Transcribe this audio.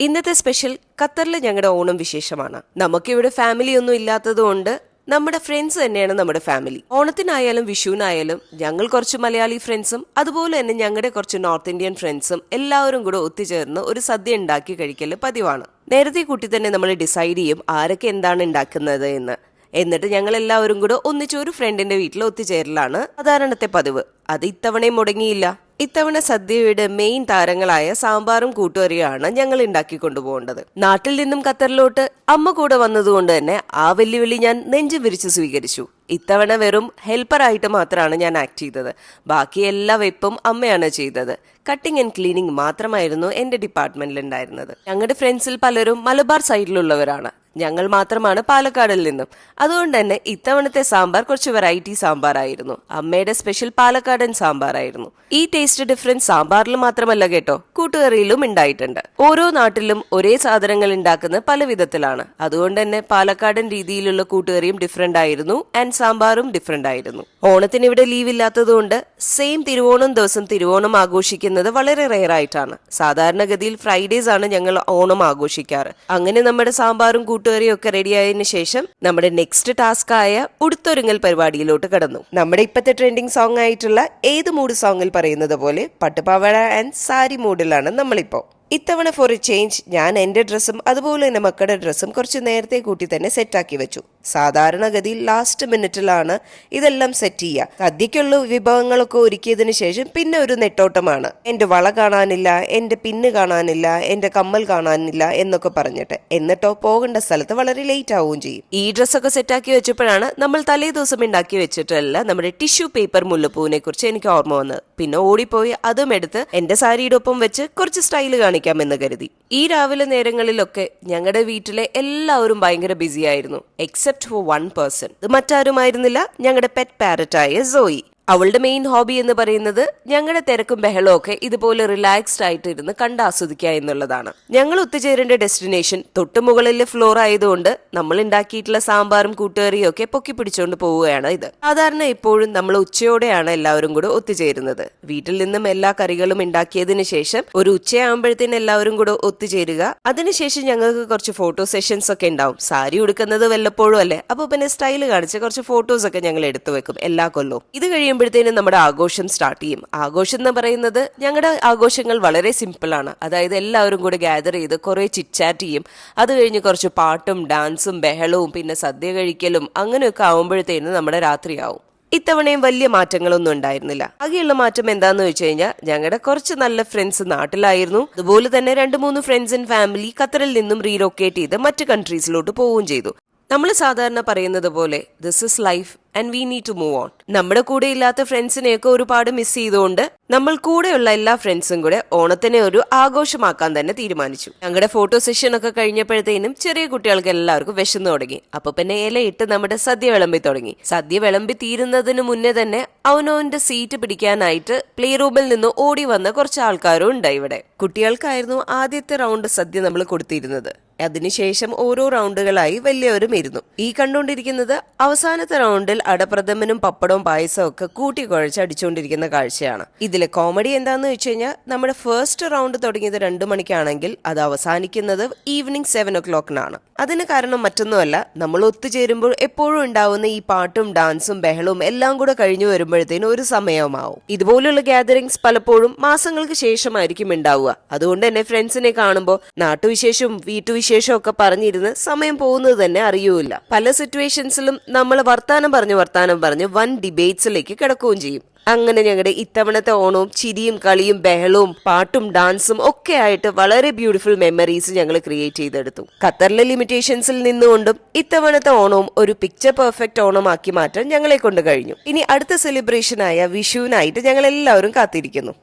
ഇന്നത്തെ സ്പെഷ്യൽ ഖത്തറിലെ ഞങ്ങളുടെ ഓണം വിശേഷമാണ്. നമുക്കിവിടെ ഫാമിലി ഒന്നും ഇല്ലാത്തതുകൊണ്ട് നമ്മുടെ ഫ്രണ്ട്സ് തന്നെയാണ് നമ്മുടെ ഫാമിലി. ഓണത്തിനായാലും വിഷുവിനായാലും ഞങ്ങൾ കുറച്ച് മലയാളി ഫ്രണ്ട്സും അതുപോലെ തന്നെ ഞങ്ങളുടെ കുറച്ച് നോർത്ത് ഇന്ത്യൻ ഫ്രണ്ട്സും എല്ലാവരും കൂടെ ഒത്തുചേർന്ന് ഒരു സദ്യ ഉണ്ടാക്കി കഴിക്കൽ പതിവാണ്. നേരത്തെ കൂട്ടി തന്നെ നമ്മൾ ഡിസൈഡ് ചെയ്യും ആരൊക്കെ എന്താണ് ഉണ്ടാക്കുന്നത് എന്ന്. എന്നിട്ട് ഞങ്ങൾ എല്ലാവരും കൂടെ ഒന്നിച്ച് ഒരു ഫ്രണ്ടിന്റെ വീട്ടിൽ ഒത്തുചേരലാണ് സാധാരണത്തെ പതിവ്. അത് ഇത്തവണയും മുടങ്ങിയില്ല. ഇത്തവണ സദ്യയുടെ മെയിൻ താരങ്ങളായ സാമ്പാറും കൂട്ടുകറിയാണ് ഞങ്ങൾ ഉണ്ടാക്കി കൊണ്ടുപോകേണ്ടത്. നാട്ടിൽ നിന്നും ഖത്തറിലോട്ട് അമ്മ കൂടെ വന്നതുകൊണ്ട് തന്നെ ആ വെല്ലുവിളി ഞാൻ നെഞ്ചു വിരിച്ച് സ്വീകരിച്ചു. ഇത്തവണ വെറും ഹെൽപ്പറായിട്ട് മാത്രമാണ് ഞാൻ ആക്ട് ചെയ്തത്. ബാക്കി എല്ലാ വെപ്പും അമ്മയാണ് ചെയ്തത്. കട്ടിംഗ് ആൻഡ് ക്ലീനിങ് മാത്രമായിരുന്നു എന്റെ ഡിപ്പാർട്ട്മെന്റിൽ ഉണ്ടായിരുന്നത്. ഞങ്ങളുടെ ഫ്രണ്ട്സിൽ പലരും മലബാർ സൈഡിലുള്ളവരാണ്. ഞങ്ങൾ മാത്രമാണ് പാലക്കാടിൽ നിന്നും. അതുകൊണ്ട് തന്നെ ഇത്തവണത്തെ സാമ്പാർ കുറച്ച് വെറൈറ്റി സാമ്പാറായിരുന്നു. അമ്മയുടെ സ്പെഷ്യൽ പാലക്കാടൻ സാമ്പാറായിരുന്നു. ഈ ടേസ്റ്റ് ഡിഫറൻസ് സാമ്പാറിൽ മാത്രമല്ല കേട്ടോ, കൂട്ടുകറിയിലും ഉണ്ടായിട്ടുണ്ട്. ഓരോ നാട്ടിലും ഒരേ സാധനങ്ങൾ ഉണ്ടാക്കുന്നത് പല വിധത്തിലാണ്. അതുകൊണ്ട് തന്നെ പാലക്കാടൻ രീതിയിലുള്ള കൂട്ടുകറിയും ഡിഫറെന്റ് ആയിരുന്നു ആൻഡ് സാമ്പാറും ഡിഫറെന്റ് ആയിരുന്നു. ഓണത്തിന് ഇവിടെ ലീവ് ഇല്ലാത്തതുകൊണ്ട് സെയിം തിരുവോണം ദിവസം തിരുവോണം ആഘോഷിക്കുന്നത് വളരെ റെയർ ആയിട്ടാണ്. സാധാരണഗതിയിൽ ഫ്രൈഡേസ് ആണ് ഞങ്ങൾ ഓണം ആഘോഷിക്കാറ്. അങ്ങനെ നമ്മുടെ സാമ്പാറും കൂട്ടുകറിയും ഒക്കെ റെഡിയായതിനു ശേഷം നമ്മുടെ നെക്സ്റ്റ് ടാസ്ക് ആയ ഉടുത്തൊരുങ്ങൽ പരിപാടിയിലോട്ട് കടന്നു. നമ്മുടെ ഇപ്പത്തെ ട്രെൻഡിങ് സോങ് ആയിട്ടുള്ള ഏത് മൂഡ് സോങ്ങിൽ പറയുന്നത് പോലെ പട്ടുപാവാട ആൻഡ് സാരി മൂഡിലാണ് നമ്മളിപ്പോ. ഇത്തവണ ഫോർ എ ചേഞ്ച് ഞാൻ എന്റെ ഡ്രസ്സും അതുപോലെ തന്നെ മക്കളുടെ ഡ്രസ്സും കുറച്ച് നേരത്തെ കൂട്ടി തന്നെ സെറ്റാക്കി വെച്ചു. സാധാരണഗതിയിൽ ലാസ്റ്റ് മിനിറ്റിലാണ് ഇതെല്ലാം സെറ്റ് ചെയ്യുക. സദ്യക്കുള്ള വിഭവങ്ങളൊക്കെ ഒരുക്കിയതിനു ശേഷം പിന്നെ ഒരു നെട്ടോട്ടമാണ്. എന്റെ വള കാണാനില്ല, എന്റെ പിന്ന് കാണാനില്ല, എന്റെ കമ്മൽ കാണാനില്ല എന്നൊക്കെ പറഞ്ഞിട്ട്. എന്നിട്ടോ പോകേണ്ട സ്ഥലത്ത് വളരെ ലേറ്റ് ആവുകയും ചെയ്യും. ഈ ഡ്രസ്സൊക്കെ സെറ്റാക്കി വെച്ചപ്പോഴാണ് നമ്മൾ തലേ ദിവസം ഉണ്ടാക്കി വെച്ചിട്ടല്ല നമ്മുടെ ടിഷ്യൂ പേപ്പർ മുല്ലപ്പൂവിനെ കുറിച്ച് എനിക്ക് ഓർമ്മ വന്നത്. പിന്നെ ഓടിപ്പോയി അതും എടുത്ത് എന്റെ സാരിയുടെ ഒപ്പം വെച്ച് കുറച്ച് സ്റ്റൈല് കാണിക്കാമെന്ന് കരുതി. ഈ രാവിലെ നേരങ്ങളിലൊക്കെ ഞങ്ങളുടെ വീട്ടിലെ എല്ലാവരും ഭയങ്കര ബിസി ആയിരുന്നു. Except for one person. ഇത് മറ്റാരുമായിരുന്നില്ല, ഞങ്ങളുടെ പെറ്റ് പാരറ്റായ സോയി. അവളുടെ മെയിൻ ഹോബി എന്ന് പറയുന്നത് ഞങ്ങളുടെ തിരക്കും ബഹളവും ഒക്കെ ഇതുപോലെ റിലാക്സ്ഡ് ആയിട്ട് ഇരുന്ന് കണ്ട് ആസ്വദിക്കുക എന്നുള്ളതാണ്. ഞങ്ങൾ ഒത്തുചേരേണ്ട ഡെസ്റ്റിനേഷൻ തൊട്ടുമുകളിലെ ഫ്ലോർ ആയതുകൊണ്ട് നമ്മൾ ഉണ്ടാക്കിയിട്ടുള്ള സാമ്പാറും കൂട്ടുകറിയും ഒക്കെ പൊക്കി പിടിച്ചുകൊണ്ട് പോവുകയാണ് ഇത്. സാധാരണ എപ്പോഴും നമ്മൾ ഉച്ചയോടെയാണ് എല്ലാവരും കൂടെ ഒത്തുചേരുന്നത്. വീട്ടിൽ നിന്നും എല്ലാ കറികളും ഉണ്ടാക്കിയതിനു ശേഷം ഒരു ഉച്ചയാകുമ്പോഴത്തേന് എല്ലാവരും കൂടെ ഒത്തുചേരുക. അതിനുശേഷം ഞങ്ങൾക്ക് കുറച്ച് ഫോട്ടോ സെഷൻസ് ഒക്കെ ഉണ്ടാവും. സാരി ഉടുക്കുന്നത് വല്ലപ്പോഴും അല്ലേ, അപ്പൊ പിന്നെ സ്റ്റൈല് കാണിച്ച് കുറച്ച് ഫോട്ടോസ് ഒക്കെ ഞങ്ങൾ എടുത്തു വെക്കും എല്ലാ കൊല്ലവും. ഇത് കഴിയുമ്പോഴത്തേനും നമ്മുടെ ആഘോഷം സ്റ്റാർട്ട് ചെയ്യും. ആഘോഷം എന്ന് പറയുന്നത് ഞങ്ങളുടെ ആഘോഷങ്ങൾ വളരെ സിമ്പിൾ ആണ്. അതായത് എല്ലാവരും കൂടി ഗ്യാദർ ചെയ്ത് കുറെ ചിറ്റ്ചാറ്റ് ചെയ്യും. അത് കഴിഞ്ഞ് കുറച്ച് പാട്ടും ഡാൻസും ബഹളവും പിന്നെ സദ്യ കഴിക്കലും അങ്ങനെയൊക്കെ ആവുമ്പോഴത്തേനും നമ്മുടെ രാത്രിയാവും. ഇത്തവണയും വലിയ മാറ്റങ്ങളൊന്നും ഉണ്ടായിരുന്നില്ല. ആകെയുള്ള മാറ്റം എന്താന്ന് വെച്ച് കഴിഞ്ഞാൽ ഞങ്ങളുടെ കുറച്ച് നല്ല ഫ്രണ്ട്സ് നാട്ടിലായിരുന്നു. അതുപോലെ തന്നെ 2-3 ഫ്രണ്ട്സ് ആൻഡ് ഫാമിലി ഖത്തറിൽ നിന്നും റീലൊക്കേറ്റ് ചെയ്ത് മറ്റ് കൺട്രീസിലോട്ട് പോവുകയും ചെയ്തു. നമ്മൾ സാധാരണ പറയുന്നത് പോലെ this is life and we need to move on. നമ്മുടെ കൂടെ ഇല്ലാത്ത ഫ്രണ്ട്സിനെയൊക്കെ ഒരുപാട് മിസ് ചെയ്തുകൊണ്ട് നമ്മൾ കൂടെയുള്ള എല്ലാ ഫ്രണ്ട്സും കൂടെ ഓണത്തിനെ ഒരു ആഘോഷമാക്കാൻ തന്നെ തീരുമാനിച്ചു. ഞങ്ങളുടെ ഫോട്ടോ സെഷൻ ഒക്കെ കഴിഞ്ഞപ്പോഴത്തേനും ചെറിയ കുട്ടികൾക്ക് എല്ലാവർക്കും വിശന്നു തുടങ്ങി. അപ്പൊ പിന്നെ ഇലയിട്ട് നമ്മുടെ സദ്യ വിളമ്പി തുടങ്ങി. സദ്യ വിളമ്പി തീരുന്നതിന് മുന്നേ തന്നെ അവനവന്റെ സീറ്റ് പിടിക്കാനായിട്ട് പ്ലേ റൂമിൽ നിന്ന് ഓടി വന്ന കുറച്ച് ആൾക്കാരും ഉണ്ട് ഇവിടെ. കുട്ടികൾക്കായിരുന്നു ആദ്യത്തെ റൗണ്ട് സദ്യ നമ്മൾ കൊടുത്തിരുന്നത്. അതിനുശേഷം ഓരോ റൗണ്ടുകളായി വലിയവരും ഇരുന്നു. ഈ കണ്ടുകൊണ്ടിരിക്കുന്നത് അവസാനത്തെ റൗണ്ടിൽ അടപ്രഥമനും പപ്പടവും പായസവും ഒക്കെ കൂട്ടി കുഴച്ച് അടിച്ചുകൊണ്ടിരിക്കുന്ന കാഴ്ചയാണ്. ഇതിലെ കോമഡി എന്താന്ന് വെച്ച് കഴിഞ്ഞാൽ നമ്മുടെ ഫസ്റ്റ് റൗണ്ട് തുടങ്ങിയത് 2 മണിക്കാണെങ്കിൽ അത് അവസാനിക്കുന്നത് ഈവനിങ് 7 o'clock-നാണ്. അതിന് കാരണം മറ്റൊന്നുമല്ല, നമ്മൾ ഒത്തുചേരുമ്പോൾ എപ്പോഴും ഉണ്ടാവുന്ന ഈ പാട്ടും ഡാൻസും ബഹളവും എല്ലാം കൂടെ കഴിഞ്ഞു വരുമ്പോഴത്തേനും ഒരു സമയമാവും. ഇതുപോലുള്ള ഗ്യാതറിങ്സ് പലപ്പോഴും മാസങ്ങൾക്ക് ശേഷമായിരിക്കും ഉണ്ടാവുക. അതുകൊണ്ട് തന്നെ ഫ്രണ്ട്സിനെ കാണുമ്പോൾ നാട്ടുവിശേഷവും വീട്ടുവിശേഷവും ഒക്കെ പറഞ്ഞിരുന്ന് സമയം പോകുന്നത് തന്നെ അറിയൂല. പല സിറ്റുവേഷൻസിലും നമ്മൾ വർത്താനം പറഞ്ഞ് വൻ ഡിബേറ്റ്സിലേക്ക് കിടക്കുകയും ചെയ്യും. അങ്ങനെ ഞങ്ങളുടെ ഇത്തവണത്തെ ഓണവും ചിരിയും കളിയും ബഹളവും പാട്ടും ഡാൻസും ഒക്കെ ആയിട്ട് വളരെ ബ്യൂട്ടിഫുൾ മെമ്മറീസ് ഞങ്ങൾ ക്രിയേറ്റ് ചെയ്തെടുത്തു. ഖത്തറിലെ ലിമിറ്റേഷൻസിൽ നിന്നുകൊണ്ടും ഇത്തവണത്തെ ഓണവും ഒരു പിക്ചർ പെർഫെക്റ്റ് ഓണമാക്കി മാറ്റാൻ ഞങ്ങളെ കൊണ്ട് കഴിഞ്ഞു. ഇനി അടുത്ത സെലിബ്രേഷനായ വിഷുവിനായിട്ട് ഞങ്ങൾ എല്ലാവരും കാത്തിരിക്കുന്നു.